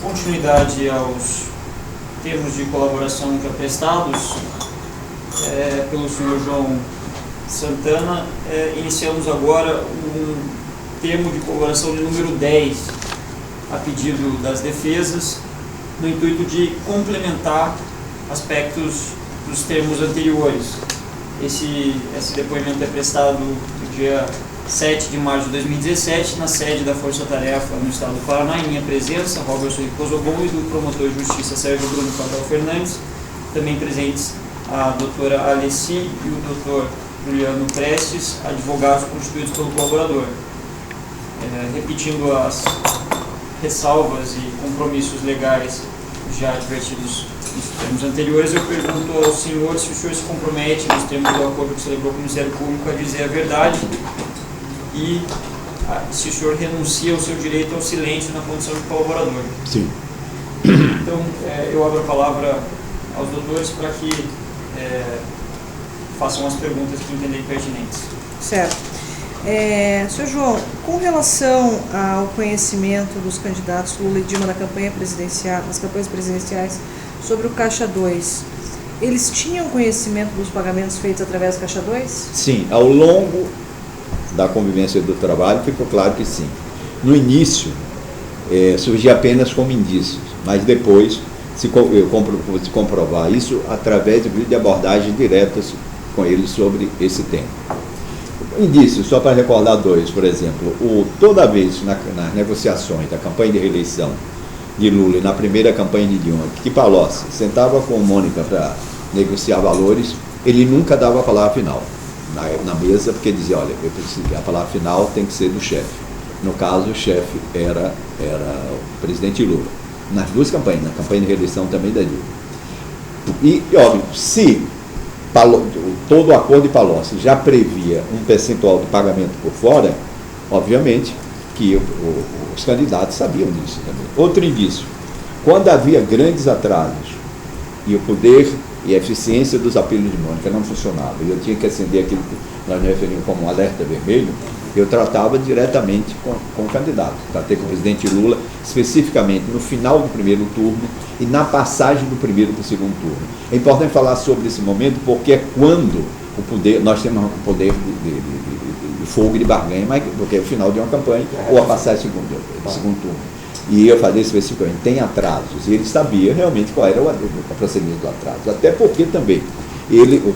Continuidade aos termos de colaboração já prestados pelo senhor João Santana, iniciamos agora um termo de colaboração de número 10, a pedido das defesas, no intuito de complementar aspectos dos termos anteriores. Esse depoimento é prestado no dia 7 de março de 2017, na sede da Força Tarefa no estado do Paraná, em minha presença, Roberto Ricosobon e do promotor de justiça Sérgio Bruno Fatal Fernandes, também presentes a doutora Alessi e o doutor Juliano Prestes, advogados constituídos pelo colaborador. Repetindo as ressalvas e compromissos legais já advertidos nos termos anteriores, eu pergunto ao senhor se o senhor se compromete, nos termos do acordo que celebrou com o Ministério Público, a dizer a verdade e se o senhor renuncia ao seu direito ao silêncio na condição de colaborador. Sim. Então, eu abro a palavra aos doutores para que façam as perguntas que entenderem pertinentes. Certo. Senhor João, com relação ao conhecimento dos candidatos Lula e Dilma na campanha presidencial, nas campanhas presidenciais sobre o Caixa 2, eles tinham conhecimento dos pagamentos feitos através do Caixa 2? Sim, ao longo da convivência do trabalho ficou claro que sim. No início, surgia apenas como indícios, mas depois se comprovar isso através de abordagens diretas com eles sobre esse tema. Indícios, só para recordar dois, por exemplo, toda vez nas negociações da campanha de reeleição de Lula e na primeira campanha de Dilma, que Palocci sentava com Mônica para negociar valores, ele nunca dava a palavra final na mesa, porque dizia, olha, a palavra final tem que ser do chefe. No caso, o chefe era o presidente Lula. Nas duas campanhas, na campanha de reeleição também da Dilma. E óbvio, se todo o acordo de Palocci já previa um percentual de pagamento por fora, obviamente que os candidatos sabiam disso também. Outro indício, quando havia grandes atrasos e o poder e a eficiência dos apelos de Mônica não funcionava, e eu tinha que acender aquilo que nós referimos como um alerta vermelho, eu tratava diretamente com o candidato. Tratei com o presidente Lula, especificamente no final do primeiro turno e na passagem do primeiro para o segundo turno. É importante falar sobre esse momento, porque é quando o poder, nós temos um poder de fogo e de barganha, mas porque é o final de uma campanha ou a passagem do segundo turno. E eu falei especificamente, tem atrasos, e ele sabia realmente qual era o procedimento do atraso. Até porque também,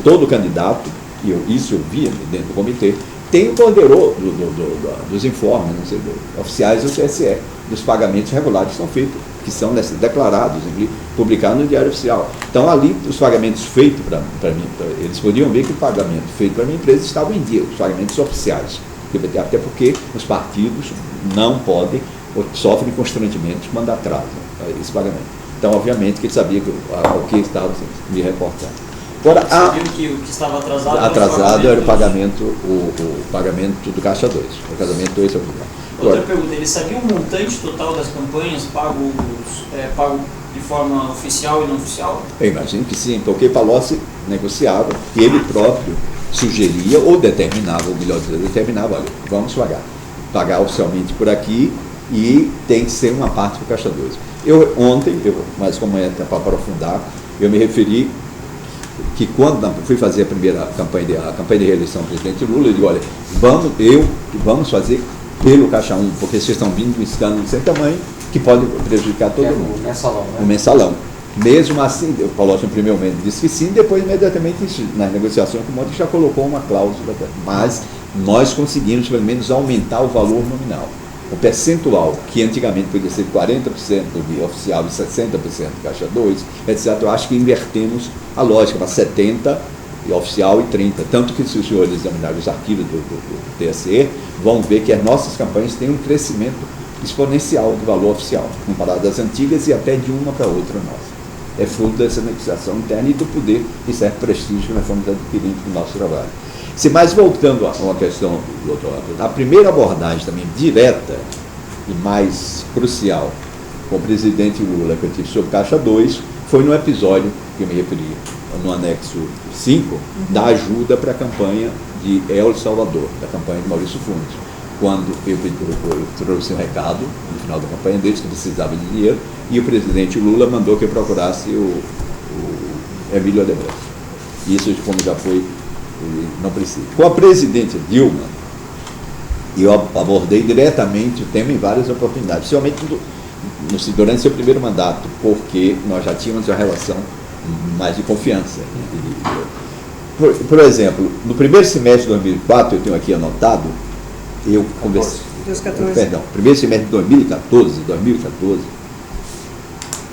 todo candidato, e isso eu via dentro do comitê, tem o poderoso dos informes, não sei, oficiais do TSE, dos pagamentos regulares que são feitos, que são declarados, publicados no Diário Oficial. Então, ali, os pagamentos feitos para mim, eles podiam ver que o pagamento feito para a minha empresa estava em dia, os pagamentos oficiais. Até porque os partidos não podem, ou sofrem constrangimentos quando atrasam esse pagamento. Então, obviamente, que ele sabia o que estava me reportando. Agora, que o que estava atrasado era o pagamento do Caixa 2. O casamento 2 é obrigado. Outra pergunta, ele sabia o montante total das campanhas pago de forma oficial e não oficial? Eu imagino que sim, porque Palocci negociava e ele próprio sugeria ou determinava, ou melhor dizer, determinava, olha, vamos pagar oficialmente por aqui e tem que ser uma parte do Caixa 2. Ontem, mas como é para aprofundar, eu me referi que quando fui fazer a campanha de reeleição do presidente Lula, eu digo, olha, vamos fazer pelo Caixa 1, porque vocês estão vindo de um escândalo sem tamanho que pode prejudicar todo mundo. O mensalão, né? O mensalão. Mesmo assim, o Palocci no primeiro momento disse que sim, depois imediatamente nas negociações com o Mônica já colocou uma cláusula, mas nós conseguimos pelo menos aumentar o valor nominal. O percentual, que antigamente podia ser 40% de oficial e 60% de Caixa 2, etc., eu acho que invertemos a lógica para 70% de oficial e 30%. Tanto que, se os senhores examinarem os arquivos do TSE, vão ver que as nossas campanhas têm um crescimento exponencial do valor oficial, comparado às antigas e até de uma para outra nossa. É fruto dessa negociação interna e do poder e certo prestígio que nós fomos adquirindo no nosso trabalho. Mas voltando a uma questão, doutor, a primeira abordagem também direta e mais crucial com o presidente Lula que eu tive sobre Caixa 2 foi no episódio que eu me referi, no anexo 5, da ajuda para a campanha de El Salvador, da campanha de Maurício Funes. quando eu trouxe um recado no final da campanha deles que precisava de dinheiro, e o presidente Lula mandou que eu procurasse o Emílio Odebrecht. Isso, como já foi, não precisa. Com a presidente Dilma, eu abordei diretamente o tema em várias oportunidades, principalmente durante seu primeiro mandato, porque nós já tínhamos uma relação mais de confiança. Por exemplo, no primeiro semestre de 2004, eu tenho aqui anotado, eu conversei. 2014. Perdão, primeiro semestre de 2014,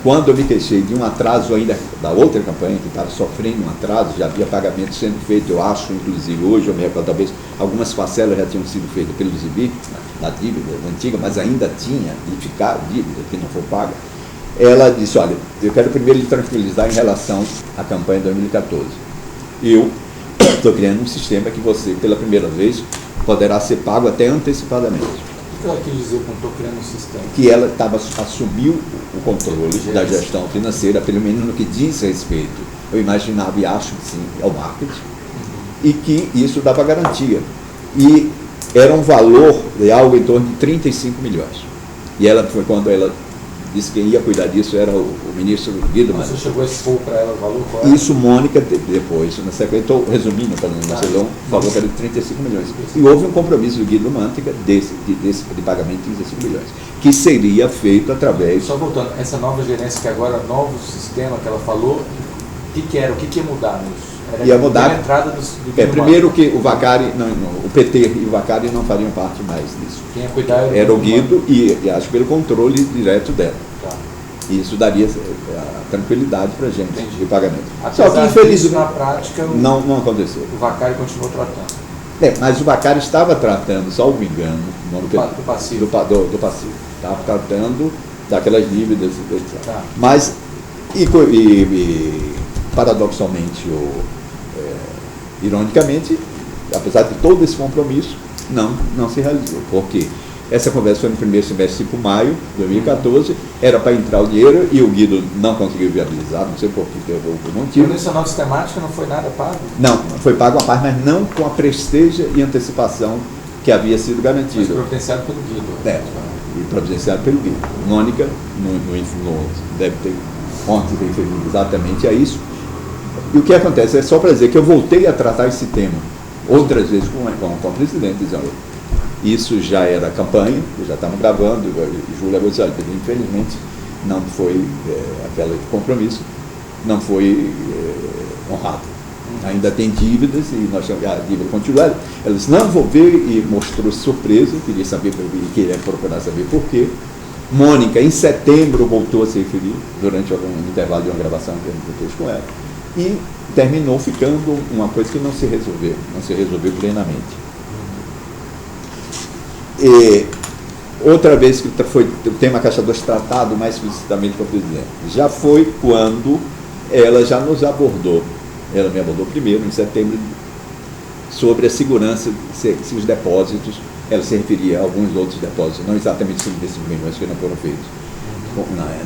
quando eu me queixei de um atraso ainda da outra campanha, que estava sofrendo um atraso, já havia pagamento sendo feito, eu acho, inclusive hoje, eu me recordo, talvez algumas parcelas já tinham sido feitas pelo Zibi, na dívida antiga, mas ainda tinha e ficar dívida que não foi paga. Ela disse, olha, eu quero primeiro lhe tranquilizar em relação à campanha de 2014. Eu estou criando um sistema que você, pela primeira vez, poderá ser pago até antecipadamente. O que ela quis dizer com estou criando um sistema? Que ela assumiu o controle da gestão financeira, pelo menos no que diz respeito, eu imaginava e acho que sim, ao marketing, e que isso dava garantia. E era um valor de algo em torno de 35 milhões. E ela foi quando ela disse que quem ia cuidar disso era o ministro Guido Mantega. Você chegou a expor para ela o valor? Qual era? Isso, Mônica, depois, na sequência, estou resumindo para não Marcelão, falou que era de 35 milhões. E houve um compromisso do Guido Mantega de pagamento de 35 milhões, que seria feito através... Só voltando, essa nova gerência que agora, novo sistema que ela falou, o que era? O que ia mudar nisso? Era ia mudar. A entrada do Guido primeiro Mantega. que o Vacari, o PT e o Vacari não fariam parte mais disso. Quem ia cuidar era o Guido e acho pelo controle direto dela. Tá. E isso daria a tranquilidade para a gente. Entendi. De pagamento. Apesar Só que, infelizmente, na prática, não aconteceu. o Vacari continuou tratando. Mas o Vacari estava tratando, salvo engano, Do passivo. Do passivo. Estava tratando daquelas dívidas, etc. Tá. Mas, paradoxalmente, ironicamente, apesar de todo esse compromisso, não se realizou. Porque essa conversa foi no primeiro semestre, 5 de maio de 2014, era para entrar o dinheiro e o Guido não conseguiu viabilizar, não sei por que houve um motivo. Por isso a nova sistemática não foi nada pago? Não, foi pago a parte, mas não com a presteja e antecipação que havia sido Mas garantida. providenciado pelo Guido. E providenciado pelo Guido. Mônica deve ter ontem referido exatamente a isso. E o que acontece é só para dizer que eu voltei a tratar esse tema outras vezes com o presidente, dizendo, isso já era campanha, já estamos gravando, e Júlia disse, olha, infelizmente não foi aquele compromisso, não foi honrado. Ainda tem dívidas e a dívida continua. Ela disse, não, vou ver, e mostrou surpresa, queria saber, queria procurar saber por quê. Mônica, em setembro, voltou a se referir, durante um intervalo de uma gravação que eu fiz com ela, e terminou ficando uma coisa que não se resolveu plenamente. E outra vez que foi o tema Caixa 2 tratado mais explicitamente com o presidente, já foi quando ela já nos abordou, ela me abordou primeiro, em setembro, sobre a segurança, se os depósitos, ela se referia a alguns outros depósitos, não exatamente 55 milhões que não foram feitos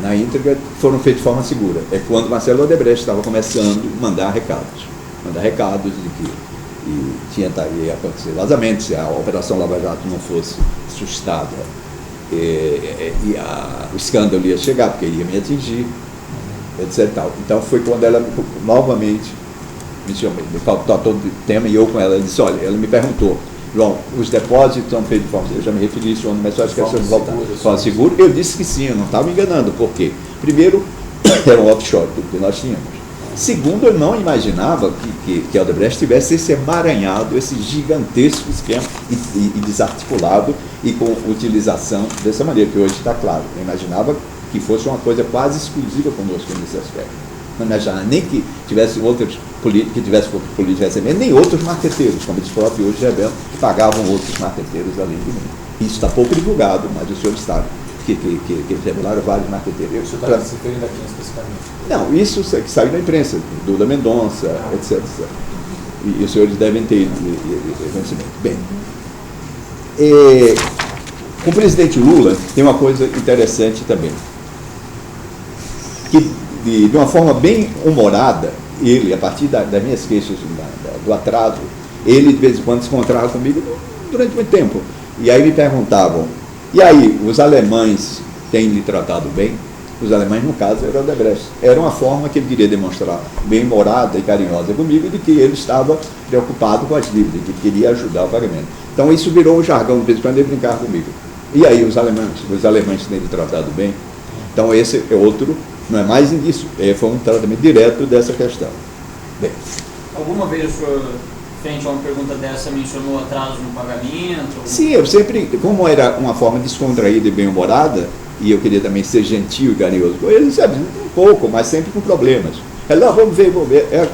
na íntegra, foram feitos de forma segura. É quando Marcelo Odebrecht estava começando a mandar recados de que ia acontecer vazamento, se a Operação Lava Jato não fosse suscitada, o escândalo ia chegar, porque iria me atingir, etc. Então foi quando ela novamente me chamou, me faltou todo o tema, e eu com ela disse, olha, ela me perguntou, João, os depósitos estão feitos de forma, eu já me referi a isso, mas só acho que é voltar. Forma segura, eu disse que sim, eu não estava me enganando, porque, primeiro, era um offshore, tudo que nós tínhamos. Segundo, eu não imaginava que a Odebrecht tivesse esse emaranhado, esse gigantesco esquema e desarticulado e com utilização dessa maneira, que hoje está claro. Eu imaginava que fosse uma coisa quase exclusiva conosco nesse aspecto. Não imaginava nem que tivesse outros políticos recebendo, nem outros marqueteiros, como eles próprios hoje revelam, que pagavam outros marqueteiros além de mim. Isso está pouco divulgado, mas o senhor sabe que eles revelaram vários marqueteiros. O senhor está se referindo aqui especificamente? Não, isso que saiu da imprensa, Duda Mendonça, etc. E os senhores devem ter conhecimento. Bem, com o presidente Lula tem uma coisa interessante também, que de uma forma bem humorada, ele, a partir das minhas queixas do atraso, ele de vez em quando se encontrava comigo durante muito tempo. E aí me perguntavam, e aí, os alemães têm lhe tratado bem? Os alemães, no caso, eram Odebrecht. Era uma forma que ele queria demonstrar bem-humorada e carinhosa comigo, de que ele estava preocupado com as dívidas, que queria ajudar o pagamento. Então isso virou um jargão, de vez em quando ele brincava comigo. E aí, os alemães têm lhe tratado bem? Então esse é outro, não é mais indício, foi um tratamento direto dessa questão. Bem, Alguma vez o senhor, frente a uma pergunta dessa, mencionou atraso no pagamento? sim, eu sempre, como era uma forma descontraída e bem-humorada, e eu queria também ser gentil e carinhoso com eles, sabe, um pouco, mas sempre com problemas. Não, vamos ver. É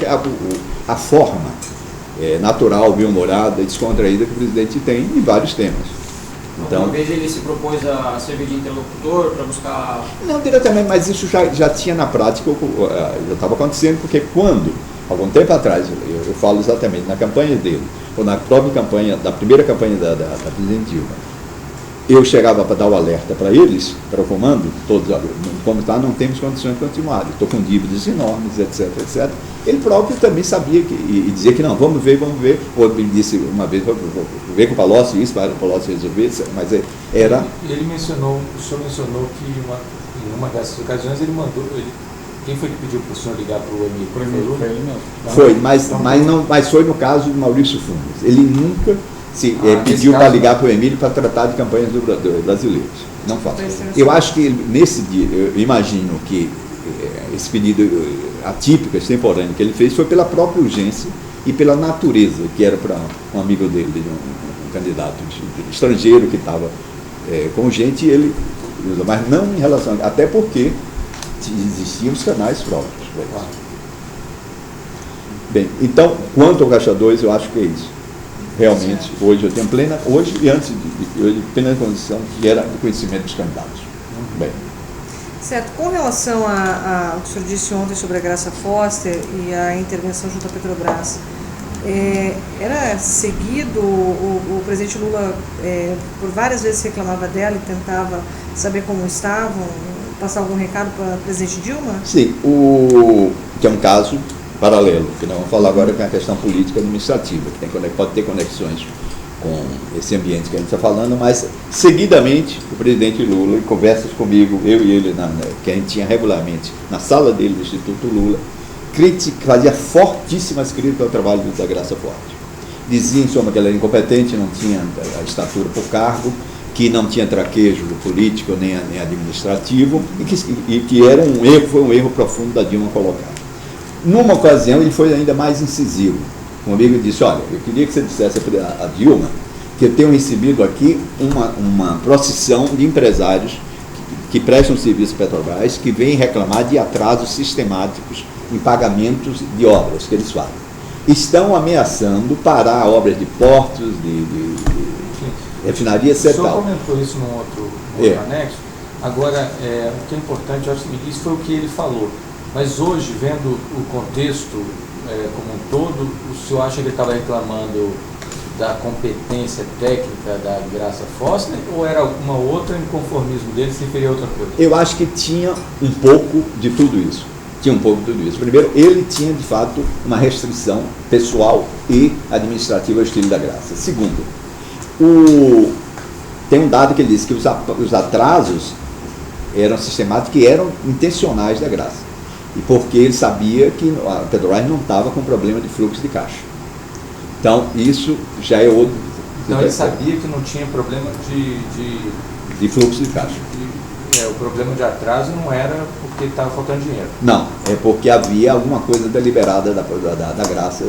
a forma natural, bem-humorada e descontraída que o presidente tem em vários temas. Então, Alguma vez ele se propôs a servir de interlocutor para buscar... não diretamente, mas isso já tinha na prática, já estava acontecendo, porque quando, algum tempo atrás, eu falo exatamente, na campanha dele, ou na própria campanha, da primeira campanha da presidente Dilma, eu chegava para dar o alerta para eles, para o comando, todos, como está, não temos condições de continuar, estou com dívidas enormes, etc, etc. Ele próprio também sabia e dizia que não, vamos ver, ou ele disse uma vez, vou ver com o Palocci isso, para o Palocci resolver, mas era... Ele mencionou, o senhor mencionou que em uma dessas ocasiões ele mandou, quem foi que pediu para o senhor ligar para o Emílio? Foi ele mesmo. Foi, mas foi no caso de Maurício Fundes. Ele nunca pediu para ligar para o Emílio para tratar de campanhas brasileiras. Não faz. Eu acho que nesse dia, eu imagino que esse pedido atípico, extemporâneo que ele fez foi pela própria urgência e pela natureza, que era para um amigo dele, um candidato estrangeiro que estava com gente, ele usa, mas não em relação, até porque existiam os canais próprios. Bem, então, quanto ao Caixa 2, eu acho que é isso. Realmente, hoje eu tenho plena, hoje e antes de plena condição que era do conhecimento dos candidatos. Bem. Certo. Com relação ao que o senhor disse ontem sobre a Graça Foster e a intervenção junto à Petrobras, era seguido, o presidente Lula por várias vezes reclamava dela e tentava saber como estavam, passar algum recado para a presidente Dilma? Sim, que é um caso paralelo, que nós vamos falar agora com a questão política administrativa, que pode ter conexões com esse ambiente que a gente está falando, mas seguidamente o presidente Lula, em conversas comigo, eu e ele, que a gente tinha regularmente na sala dele do Instituto Lula, fazia fortíssimas críticas ao trabalho da Graça Forte. Dizia, em suma, que ela era incompetente, não tinha a estatura por cargo, que não tinha traquejo político nem administrativo, e que era foi um erro profundo da Dilma colocar. Numa ocasião, ele foi ainda mais incisivo. Um amigo disse, olha, eu queria que você dissesse a Dilma que eu tenho recebido aqui uma procissão de empresários que prestam serviço à Petrobras, que vêm reclamar de atrasos sistemáticos em pagamentos de obras que eles fazem. Estão ameaçando parar obras de portos, de refinarias, etc. O senhor comentou isso num outro anexo. Agora, o que é importante, eu acho que isso foi o que ele falou. Mas hoje, vendo o contexto como um todo, o senhor acha que ele estava reclamando da competência técnica da Graça Foster ou era alguma outra inconformismo dele, se referia a outra coisa? Eu acho que tinha um pouco de tudo isso. Primeiro, ele tinha, de fato, uma restrição pessoal e administrativa ao estilo da Graça. Segundo, tem um dado que ele disse que os atrasos eram sistemáticos e eram intencionais da Graça. E porque ele sabia que a Petrobras não estava com problema de fluxo de caixa. Então, isso já é outro... Então, ele sabia que não tinha problema de fluxo de caixa. O problema de atraso não era porque estava faltando dinheiro. Não, é porque havia alguma coisa deliberada da Graça.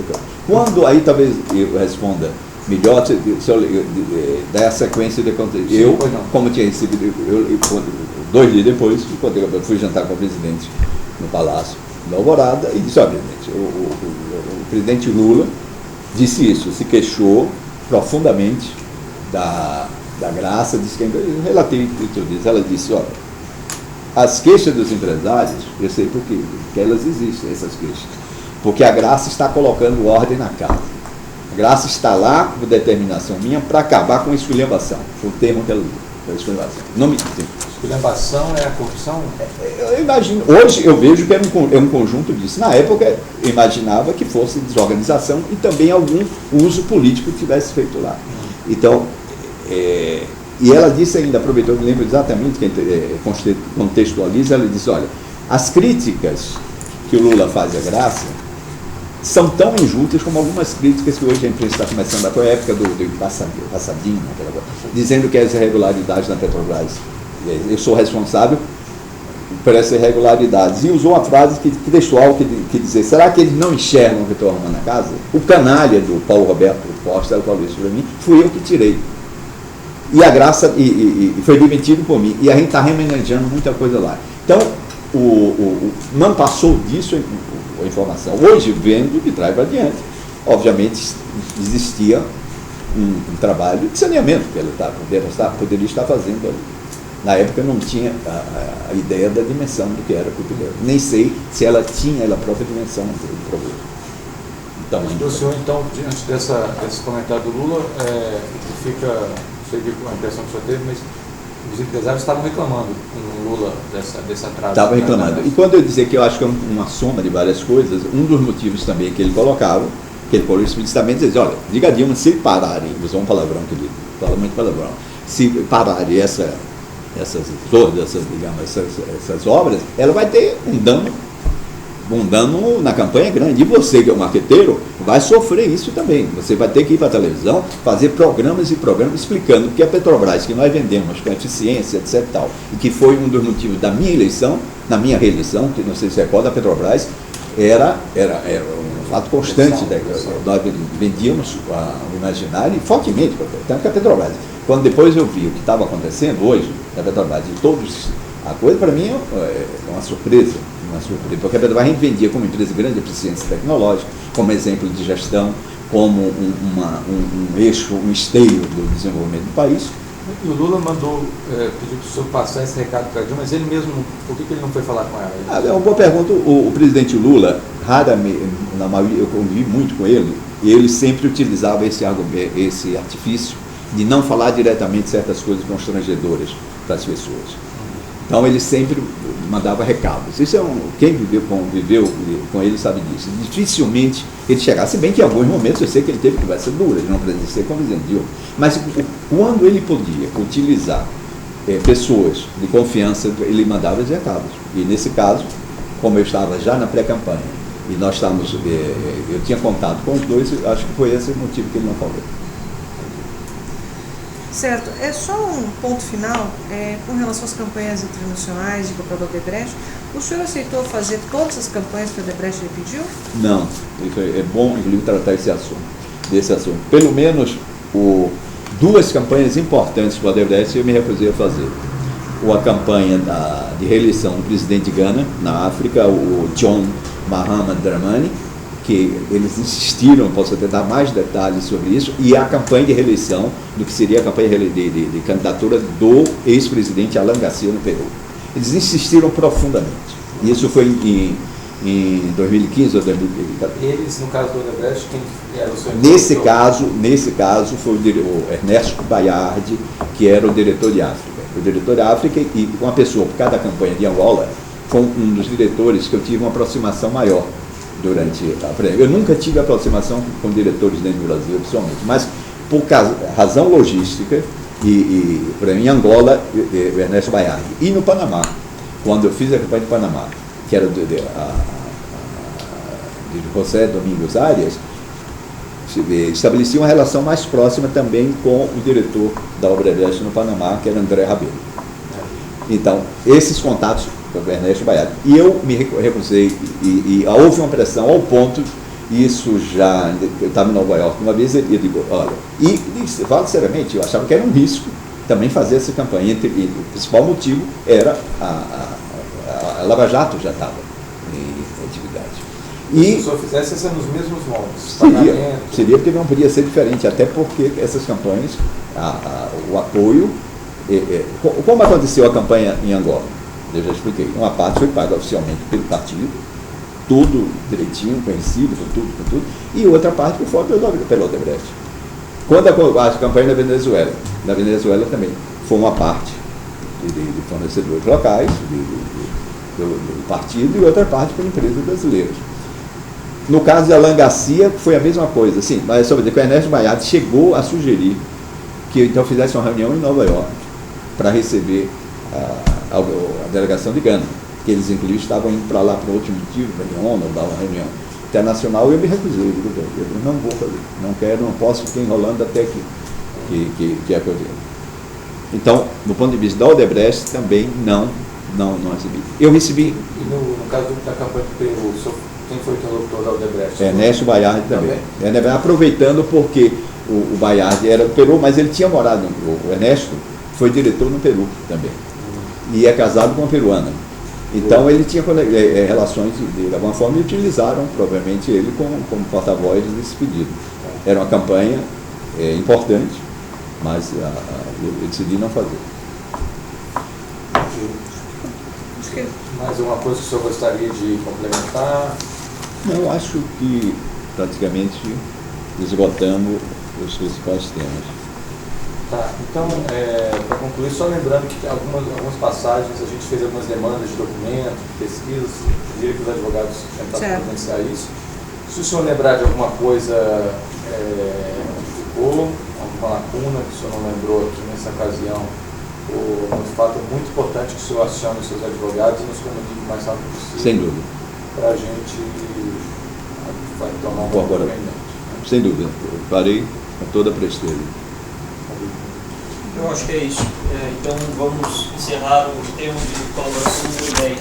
Quando, aí talvez eu responda melhor, se eu der a sequência de acontecimentos. Eu, como tinha recebido, 2 dias depois, quando eu fui jantar com o presidente no Palácio da Alvorada, e disse, olha, presidente, o presidente Lula disse isso, se queixou profundamente da Graça, disse que relatei tudo isso. Ela disse, olha, as queixas dos empresários, eu sei por quê, porque elas existem, essas queixas, porque a Graça está colocando ordem na casa. A Graça está lá, por determinação minha, para acabar com a esculhambação, foi o termo que ela usou, a esculhambação. Não me esculhambação é a corrupção? Eu imagino, hoje eu vejo que é um conjunto disso. Na época eu imaginava que fosse desorganização e também algum uso político que tivesse feito lá. Então, E ela disse ainda, aproveitou, eu me lembro exatamente, que contextualiza, ela disse, olha, as críticas que o Lula faz à Graça são tão injustas como algumas críticas que hoje a imprensa está começando a... Foi a época do Passadinho, dizendo que as irregularidades na Petrobras, eu sou responsável por essas irregularidades. E usou uma frase textual que dizia, será que eles não enxergam o que estou arrumando na casa? O canalha do Paulo Roberto Costa, ela falou isso para mim, fui eu que tirei. E a Graça foi demitido por mim. E a gente está remanejando muita coisa lá. Então, não passou disso a informação. Hoje, vendo de trás para diante, obviamente existia um trabalho de saneamento que ela poderia estar fazendo ali. Na época não tinha a ideia da dimensão do que era Cotovelo. Nem sei se ela tinha a própria dimensão do problema. Então, o senhor, então, diante desse comentário do Lula, fica, não sei a impressão que o senhor teve, mas os empresários estavam reclamando com o Lula desse atraso. Estavam reclamando. E quando eu dizer que eu acho que é uma soma de várias coisas, um dos motivos também que ele colocava, que ele falou explicitamente, diz, olha, diga a Dilma, se pararem, usou um palavrão que ele fala muito palavrão, se pararem essas obras, ela vai ter um dano na campanha grande. E você, que é um marqueteiro, vai sofrer isso também. Você vai ter que ir para a televisão, fazer programas e programas explicando que a Petrobras, que nós vendemos com eficiência, etc. Tal, e que foi um dos motivos da minha eleição, na minha reeleição, que não sei se recorda, a Petrobras era um fato constante. Nós vendíamos o imaginário e fortemente, tanto que a Petrobras. Quando depois eu vi o que estava acontecendo hoje, na Petrobras, e todos, a coisa para mim é uma surpresa, porque a Petrobras a gente vendia como empresa de grande eficiência tecnológica, como exemplo de gestão, como um eixo, um esteio do desenvolvimento do país. E o Lula mandou, pediu para o senhor passar esse recado para a Dilma, mas ele mesmo, por que ele não foi falar com ela? É uma boa pergunta. O presidente Lula, raramente, na maioria, eu convivi muito com ele, e ele sempre utilizava esse artifício de não falar diretamente certas coisas constrangedoras para as pessoas. Então ele sempre mandava recados. Isso quem conviveu com ele sabe disso. Dificilmente ele chegava, se bem que em alguns momentos eu sei que ele teve conversa dura, ele não presenciou como presidente Dilma. Mas quando ele podia utilizar pessoas de confiança, ele mandava os recados. E nesse caso, como eu estava já na pré-campanha, e nós estávamos, eu tinha contato com os dois, acho que foi esse o motivo que ele não falou. Certo. É só um ponto final, com relação às campanhas internacionais de papel da Odebrecht. O senhor aceitou fazer todas as campanhas que a Odebrecht lhe pediu? Não. É bom, inclusive, tratar desse assunto. Pelo menos duas campanhas importantes para a Odebrecht eu me recusei a fazer. A campanha de reeleição do presidente de Gana, na África, o John Mahama Dramani, que eles insistiram, posso até dar mais detalhes sobre isso, e a campanha de reeleição, do que seria a campanha de candidatura do ex-presidente Alan Garcia no Peru. Eles insistiram profundamente. E isso foi em 2015 ou 2014. Eles, no caso do Odebrecht, quem era o seu Nesse caso foi o Ernesto Bayardi, que era o diretor de África. O diretor de África, e uma pessoa por cada campanha de Angola, foi um dos diretores que eu tive uma aproximação maior durante a... Eu nunca tive aproximação com diretores dentro do Brasil, pessoalmente, mas por razão logística, por exemplo, em Angola, o Ernesto Bayardi. E no Panamá, quando eu fiz a campanha de Panamá, que era de José Domingos Arias, estabeleci uma relação mais próxima também com o diretor da Odebrecht no Panamá, que era André Rabelo. Então, esses contatos com o Ernesto Bayardi. E eu me recusei, e houve uma pressão ao ponto, isso já, eu estava em Nova York uma vez, e eu digo, olha, e falo seriamente, eu achava que era um risco também fazer essa campanha, e o principal motivo era a Lava Jato já estava em atividade. E se o senhor fizesse, ia ser nos mesmos moldes? Seria porque não podia ser diferente, até porque essas campanhas, o apoio, como aconteceu a campanha em Angola? Eu já expliquei. Uma parte foi paga oficialmente pelo partido, tudo direitinho, conhecido, por tudo, e outra parte foi pelo Odebrecht. Quando a campanha da Venezuela também foi uma parte de fornecedores locais, do partido, e outra parte por empresas brasileiras. No caso de Alan Garcia, foi a mesma coisa. Sim, mas sobre o Ernesto Bayardi chegou a sugerir que então fizesse uma reunião em Nova York para receber a delegação de Gana, que eles inclusive estavam indo para lá por outro motivo, para a ONU, dar uma reunião internacional, e eu me recusei. Eu não vou fazer, não quero, não posso ficar enrolando até que é coisa. Então, do ponto de vista da Odebrecht, também não recebi. Eu recebi... E no caso da campanha do Peru, quem foi o interlocutor da Odebrecht? Ernesto Bayardi também. Aproveitando porque o Bayardi era do Peru, mas ele tinha morado, o Ernesto foi diretor no Peru também. E é casado com uma peruana. Então ele tinha relações de alguma forma e utilizaram provavelmente ele como porta-voz desse pedido. Era uma campanha importante, mas eu decidi não fazer. Mais alguma coisa que o senhor gostaria de complementar? Não, acho que praticamente esgotamos os principais temas. Tá, então, para concluir, só lembrando que algumas passagens a gente fez algumas demandas de documentos, de pesquisas, pediria que os advogados tentassem providenciar isso. Se o senhor lembrar de alguma coisa que ficou, alguma lacuna que o senhor não lembrou aqui nessa ocasião, um fato muito importante que o senhor acione os seus advogados e nos comunique o mais rápido possível. Sem dúvida. Para a gente vai tomar um documento. Sem dúvida. Eu farei com toda a presteza. Eu acho que é isso. Então vamos encerrar o tema de colaboração número 10.